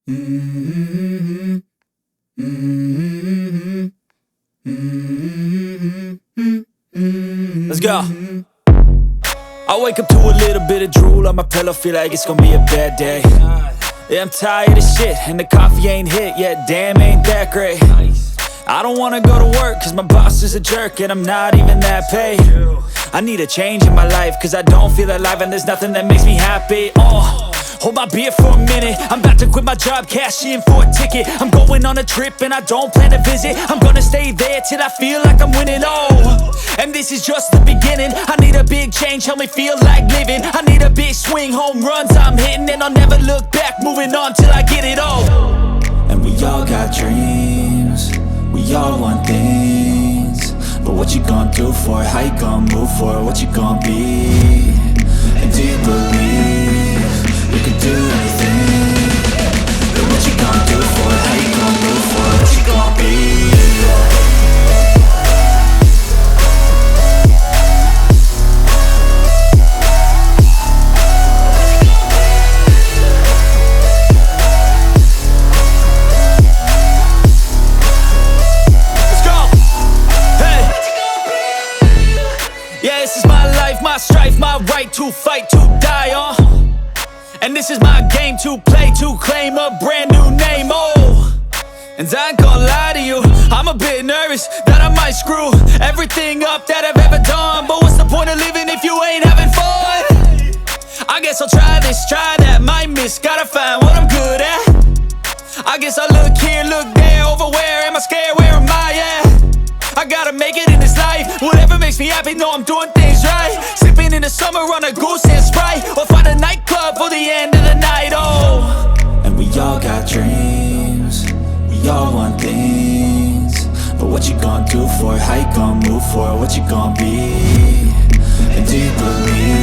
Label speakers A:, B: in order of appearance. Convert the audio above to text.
A: Mm-hmm. Mm-hmm. Mm-hmm. Let's go. I wake up to a little bit of drool on my pillow, feel like it's gonna be a bad day. Yeah, I'm tired of shit, and the coffee ain't hit yet, damn, ain't that great. I don't wanna go to work, cause my boss is a jerk, and I'm not even that paid. I need a change in my life, cause I don't feel alive, and there's nothing that makes me happy. Hold my beer for a minute, I'm about to quit my job, cash in for a ticket. I'm going on a trip and I don't plan to visit. I'm gonna stay there till I feel like I'm winning, and this is just the beginning. I need a big change, help me feel like living. I need a big swing, home runs I'm hitting, and I'll never look back, moving on till I get it all. And we all got dreams, we all want things, but what you gonna do for it? How you gonna move for it? What you gonna be? And do you believe you can do anything? But what you gonna do for it? How you gonna move for it? What you gonna be? Yeah, this is my life, my strife, my right to fight, to die on. And this is my game to play, to claim a brand new name, And I ain't gonna lie to you, I'm a bit nervous that I might screw everything up that I've ever done. But what's the point of living if you ain't having fun? I guess I'll try this, try that, might miss, gotta find what I'm good at. I guess I look here, look there, over where am I scared, where am I at? I gotta make it in this life, whatever makes me happy, know I'm doing things right. Sipping in the summer on a goose and Sprite, or find a nightclub for the end of the night, And we all got dreams, we all want things, but what you gonna do for it? How you gonna move for it? What you gonna be? And do you believe